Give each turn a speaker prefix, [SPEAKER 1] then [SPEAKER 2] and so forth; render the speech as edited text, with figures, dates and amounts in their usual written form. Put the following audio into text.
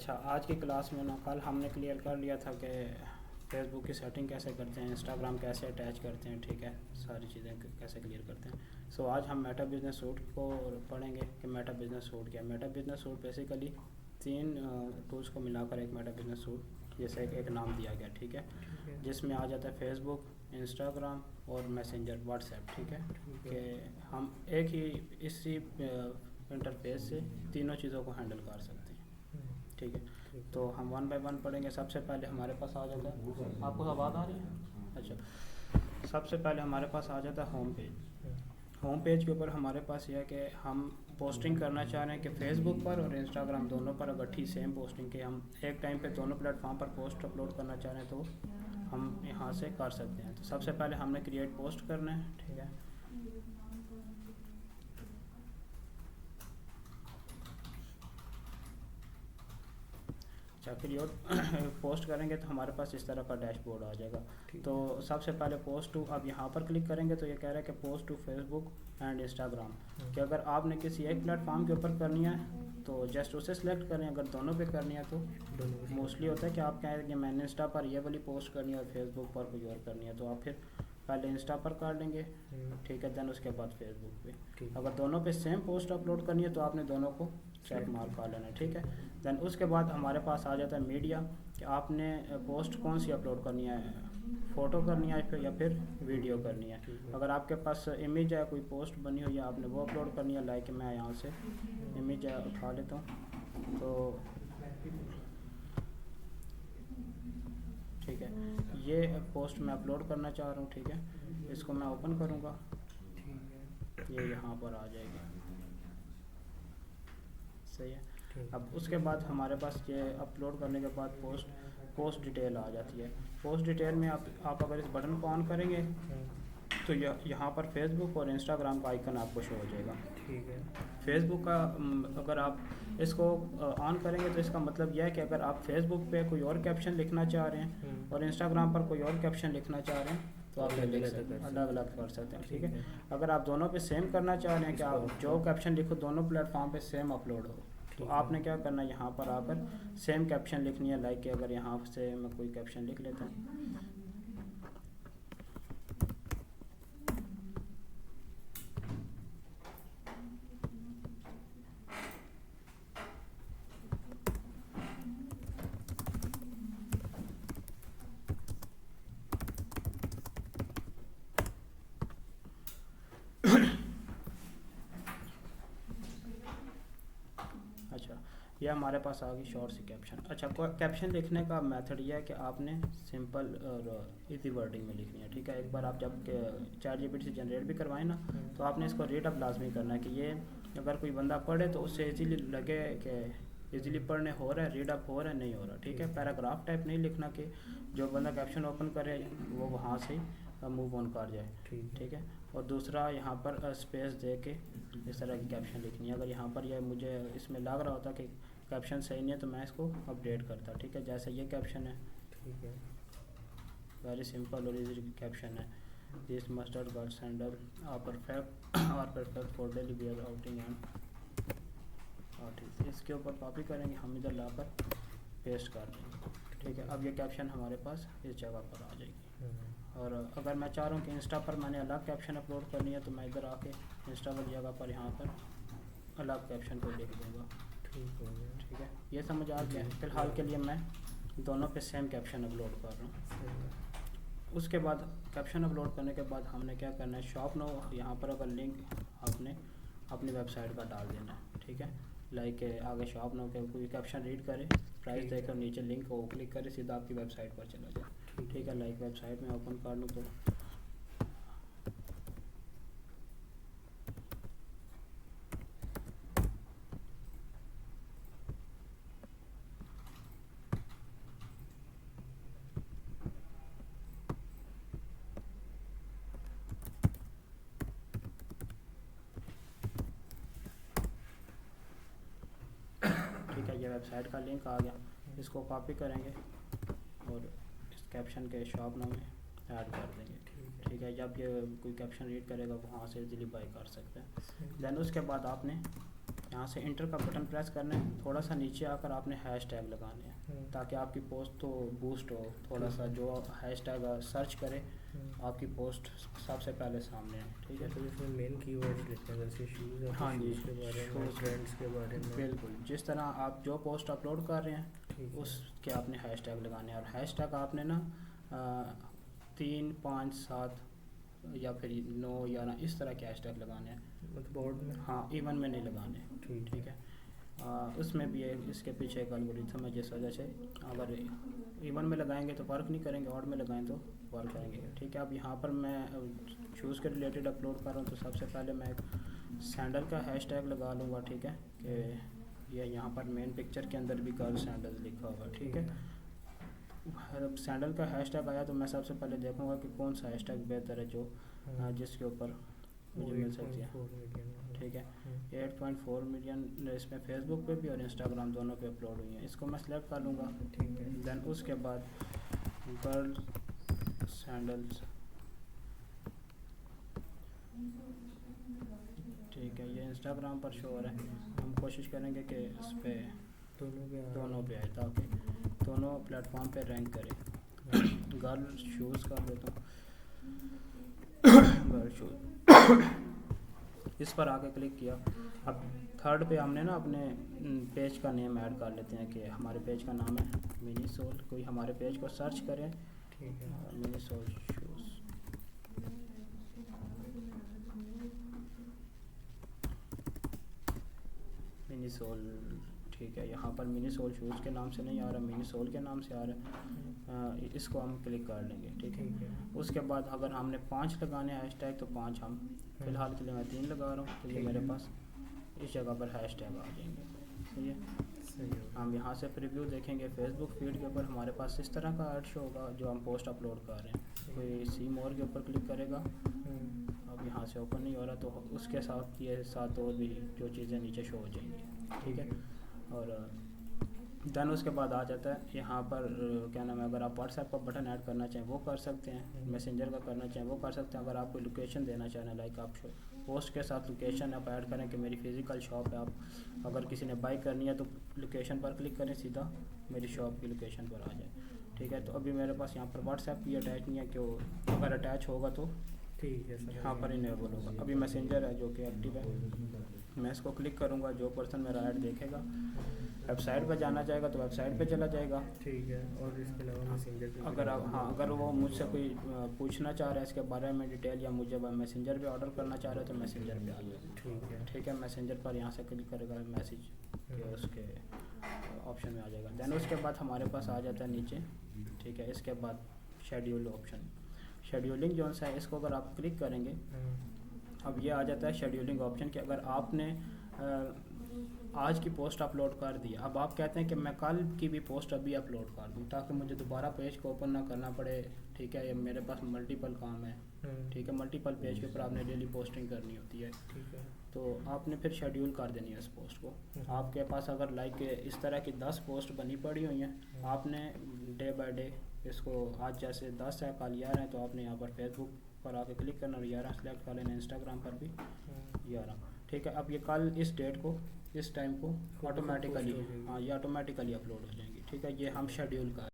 [SPEAKER 1] अच्छा, आज की क्लास में ना कल हमने क्लियर कर लिया था कि फेसबुक की सेटिंग कैसे करते हैं, इंस्टाग्राम कैसे अटैच करते हैं, ठीक है, सारी चीज़ें कैसे क्लियर करते हैं। सो आज हम मेटा बिजनेस सूट को पढ़ेंगे कि मेटा बिजनेस सूट क्या है। मेटा बिजनेस सूट बेसिकली तीन टूल्स को मिलाकर एक मेटा बिजनेस सूट जैसे एक नाम दिया गया, ठीक है, जिसमें आ जाता है फेसबुक, इंस्टाग्राम और मैसेंजर व्हाट्सएप, ठीक है, कि हम एक ही इसी इंटरफेस से तीनों चीज़ों को हैंडल कर सकते हैं, ठीक है। तो हम वन बाय वन पढ़ेंगे। सबसे पहले हमारे पास आ जाता है, आपको आवाज़ आ रही है? अच्छा, सबसे पहले हमारे पास आ जाता है होम पेज। होम पेज के ऊपर हमारे पास यह है कि हम पोस्टिंग करना चाह रहे हैं कि फेसबुक पर और इंस्टाग्राम दोनों पर अगर ठीक सेम पोस्टिंग के हम एक टाइम पे दोनों प्लेटफॉर्म पर पोस्ट अपलोड करना चाह रहे हैं तो हम यहाँ से कर सकते हैं। तो सबसे पहले हमने क्रिएट पोस्ट करना है, ठीक है। अच्छा, क्रिएट पोस्ट करेंगे तो हमारे पास इस तरह का डैशबोर्ड आ जाएगा। तो सबसे पहले पोस्ट टू, अब यहाँ पर क्लिक करेंगे तो ये कह रहा है कि post to Facebook and Instagram, कि अगर आपने किसी एक प्लेटफॉर्म के ऊपर करनी है तो जस्ट उसे सिलेक्ट करें, अगर दोनों पे करनी है तो मोस्टली होता है कि आप कहें कि मैंने इंस्टा पर ये वाली पोस्ट करनी है और फेसबुक पर कोई और करनी है, तो आप फिर पहले इंस्टा पर कर लेंगे, ठीक है, देन उसके बाद फेसबुक पे। अगर दोनों पे सेम पोस्ट अपलोड करनी है तो आपने दोनों को चेक मार्क कर लेना है, ठीक है। देन उसके बाद हमारे पास आ जाता है मीडिया, कि आपने पोस्ट कौन सी अपलोड करनी है, फ़ोटो करनी है फिर या फिर वीडियो करनी है। अगर आपके पास इमेज है, कोई पोस्ट बनी हुई है, आपने वो अपलोड करनी है, लाइक मैं यहाँ से इमेज उठा लेता हूँ, तो ठीक है, ये पोस्ट मैं अपलोड करना चाह रहा हूँ, ठीक है। इसको मैं ओपन करूँगा, ये यहाँ पर आ जाएगी, सही है। अब उसके बाद हमारे पास ये अपलोड करने के बाद पोस्ट डिटेल आ जाती है। पोस्ट डिटेल में आप अगर इस बटन को ऑन करेंगे तो यहाँ पर फेसबुक और इंस्टाग्राम का आइकन आपको शो हो जाएगा, ठीक है। फेसबुक का अगर आप इसको ऑन करेंगे तो इसका मतलब यह है कि अगर आप फेसबुक पे कोई और कैप्शन लिखना चाह रहे हैं और इंस्टाग्राम पर कोई और कैप्शन लिखना चाह रहे हैं तो आप अलग अलग कर सकते हैं, ठीक है। अगर आप दोनों पे सेम करना चाह रहे हैं कि आप जो कैप्शन लिखो दोनों प्लेटफॉर्म पे सेम अपलोड हो, तो आपने क्या करना है, यहाँ पर आकर सेम कैप्शन लिखनी है। लाइक अगर यहाँ से मैं कोई कैप्शन लिख लेता हूँ, अच्छा, ये हमारे पास आ गई शॉर्ट सी कैप्शन। अच्छा, कैप्शन लिखने का मेथड ये है कि आपने सिंपल और इजी वर्डिंग में लिखनी है, ठीक है। एक बार आप जब चैट जीपीटी से जनरेट भी करवाएं ना, तो आपने इसको रीड अप लाजमी करना है कि ये अगर कोई बंदा पढ़े तो उससे इजीली लगे कि इजीली पढ़ने हो रहा है, रीड अप हो रहा है, नहीं हो रहा, ठीक है। पैराग्राफ टाइप नहीं लिखना कि जो बंदा कैप्शन ओपन करे वो वहाँ से मूव ऑन कर जाए, ठीक है। और दूसरा यहाँ पर स्पेस दे के इस तरह की कैप्शन लिखनी है। अगर यहाँ पर यह मुझे इसमें लग रहा होता कि कैप्शन सही नहीं है तो मैं इसको अपडेट करता, ठीक है। जैसे ये कैप्शन है, ठीक है, वेरी सिंपल और इजी कैप्शन है, this mustard girl sandal are perfect for daily wear outing and artist. इसके ऊपर कॉपी करेंगे, हम इधर लाकर पेस्ट कर देंगे, ठीक है। अब ये कैप्शन हमारे पास इस जगह पर आ जाएगी। और अगर मैं चाह रहा हूँ कि इंस्टा पर मैंने अलग कैप्शन अपलोड करनी है तो मैं इधर आके इंस्टा वाली जगह पर यहाँ पर अलग कैप्शन को लिख दूँगा, ठीक है। ये समझ आ गया। फ़िलहाल के लिए मैं दोनों पे सेम कैप्शन अपलोड कर रहा हूँ। उसके बाद कैप्शन अपलोड करने के बाद हमने क्या करना है, शॉप नो यहाँ पर अगर लिंक आपने अपनी वेबसाइट का डाल देना है, ठीक है। लाइक आगे शॉप नो के कोई कैप्शन रीड करे, प्राइस देकर नीचे लिंक को क्लिक करे, सीधा आपकी वेबसाइट पर चला जाए, ठीक है। लाइक वेबसाइट में ओपन कर लूँ तो ठीक है, ये वेबसाइट का लिंक आ गया। इसको कॉपी करेंगे और इस कैप्शन के शॉप नाम में ऐड कर देंगे, ठीक है। जब ये कोई कैप्शन रीड करेगा वहाँ से इजीली बाई कर सकते हैं। देन उसके बाद आपने यहाँ से इंटर का बटन प्रेस करना है, थोड़ा सा नीचे आकर आपने हैश टैग लगाने हैं ताकि आपकी पोस्ट तो बूस्ट हो, थोड़ा सा जो हैश टैग सर्च करे आपकी पोस्ट सबसे पहले सामने है। ठीक है,
[SPEAKER 2] तो इसमें मेन कीवर्ड्स लिखते हैं जैसे शूज़ और
[SPEAKER 1] हाँ जी,
[SPEAKER 2] शूज़ के बारे में,
[SPEAKER 1] शूज़
[SPEAKER 2] ट्रेंड्स के बारे में।
[SPEAKER 1] बिल्कुल, जिस तरह आप जो पोस्ट अपलोड कर रहे हैं उसके आपने हैश टैग लगाने हैं। और हैश टैग आपने ना 3, 5, 7 या फिर 9, 11 इस तरह के हैश टैग लगाने हैं,
[SPEAKER 2] मतलब बोर्ड में,
[SPEAKER 1] हाँ इवन में नहीं लगाने। ठीक है, उसमें भी है, इसके पीछे एक एल्गोरिथम है जिस वजह से अगर इवन में लगाएंगे तो वर्क नहीं करेंगे, ऑड में लगाएं तो वर्क करेंगे। ठीक है, अब यहाँ पर मैं शूज़ के रिलेटेड अपलोड कर रहा हूँ तो सबसे पहले मैं एक सैंडल का हैश टैग लगा लूँगा। ठीक है, कि ये यहाँ पर मेन पिक्चर के अंदर भी गर्ल सैंडल लिखा होगा। ठीक है, अब सैंडल का हैश टैग आया तो मैं सबसे पहले देखूँगा कि कौन सा हैश टैग बेहतर है जो जिसके ऊपर मुझे मिल सकती है। ठीक है, 8.4 मिलियन इसमें फेसबुक पे भी और इंस्टाग्राम दोनों पे अपलोड हुई है। इसको मैं सेलेक्ट कर लूँगा।
[SPEAKER 2] ठीक है,
[SPEAKER 1] देन उसके बाद गर्ल सैंडल्स, ठीक है, ये इंस्टाग्राम पर शो हो रहा है। हम कोशिश करेंगे कि इस पे दोनों पे आए ताकि दोनों प्लेटफॉर्म पे रैंक करें। गर्ल शूज़ कर देता हूँ, गर्ल शूज़ इस पर आके क्लिक किया। अब थर्ड पे हमने ना अपने पेज का नेम ऐड कर लेते हैं कि हमारे पेज का नाम है मिनी सोल। कोई हमारे पेज को सर्च करें,
[SPEAKER 2] ठीक है,
[SPEAKER 1] mini sole shoes, mini sole. ठीक है, यहाँ पर मिनी सोल शूज़ के नाम से नहीं आ रहा, मिनी सोल के नाम से आ रहा है। इसको हम क्लिक कर लेंगे। ठीक है, उसके बाद अगर हमने 5 लगाने हैश टैग तो 5 हम फ़िलहाल के लिए मैं 3 लगा रहा हूँ तो ये मेरे पास इस जगह पर हैश टैग आ जाएंगे। सही है, हम यहाँ से प्रीव्यू देखेंगे फेसबुक फीड के ऊपर हमारे पास इस तरह का ऐड शो होगा जो हम पोस्ट अपलोड कर रहे हैं। कोई सी मोर के ऊपर क्लिक करेगा, अब यहाँ से ओपन नहीं हो रहा तो उसके साथ ये साथ और भी जो चीज़ें नीचे शो हो जाएंगी। ठीक है, और देन उसके बाद आ जाता है यहाँ पर क्या नाम है, अगर आप व्हाट्सएप का बटन ऐड करना चाहें वो कर सकते हैं, मैसेंजर का करना चाहें वो कर सकते हैं। अगर आप कोई लोकेशन देना चाहें, लाइक आप पोस्ट के साथ लोकेशन आप ऐड करें कि मेरी फिज़िकल शॉप है, आप अगर किसी ने बाई करनी है तो लोकेशन पर क्लिक करें, सीधा मेरी शॉप की लोकेशन पर आ जाए। ठीक है, तो अभी मेरे पास यहाँ पर व्हाट्सएप की अटैच नहीं है, कि अगर अटैच होगा तो
[SPEAKER 2] ठीक है,
[SPEAKER 1] यहाँ पर इनेबल होगा। अभी मैसेंजर है जो कि एक्टिव है, मैं इसको क्लिक करूँगा, जो पर्सन मेरा ऐड देखेगा वेबसाइट पर जाना चाहेगा तो वेबसाइट पे चला जाएगा।
[SPEAKER 2] ठीक है, और इसके अलावा मैसेंजर
[SPEAKER 1] अगर आप अगर वो मुझसे कोई पूछना चाह रहा है इसके बारे में डिटेल, या मुझे मैसेंजर पे ऑर्डर करना चाह रहा है तो मैसेंजर पे आ जाएगा। ठीक है, मैसेंजर पर यहाँ से क्लिक करेगा, मैसेज के उसके ऑप्शन में आ जाएगा। देन उसके बाद हमारे पास आ जाता है नीचे। ठीक है, इसके बाद शेड्यूल ऑप्शन, शेड्यूलिंग जो सा है इसको अगर आप क्लिक करेंगे, अब ये आ जाता है शेड्यूलिंग ऑप्शन कि अगर आपने आज की पोस्ट अपलोड कर दी, अब आप कहते हैं कि मैं कल की भी पोस्ट अभी अपलोड कर दूं ताकि मुझे दोबारा पेज को ओपन ना करना पड़े। ठीक है, ये मेरे पास मल्टीपल काम है। ठीक है, मल्टीपल पेज के ऊपर आपने डेली पोस्टिंग करनी होती है।
[SPEAKER 2] ठीक है,
[SPEAKER 1] तो आपने फिर शेड्यूल कर देनी है इस पोस्ट को। आपके पास अगर लाइक इस तरह की 10 पोस्ट बनी पड़ी हुई हैं, आपने डे बाय डे इसको, आज जैसे 10 है कल 11 है तो आपने यहाँ पर फेसबुक पर आके क्लिक करना और 11 सेलेक्ट कर लेना, इंस्टाग्राम पर भी 11। ठीक है, अब ये कल इस डेट को इस टाइम को ऑटोमेटिकली, हाँ ये ऑटोमेटिकली अपलोड हो जाएंगी। ठीक है, ये हम शेड्यूल कर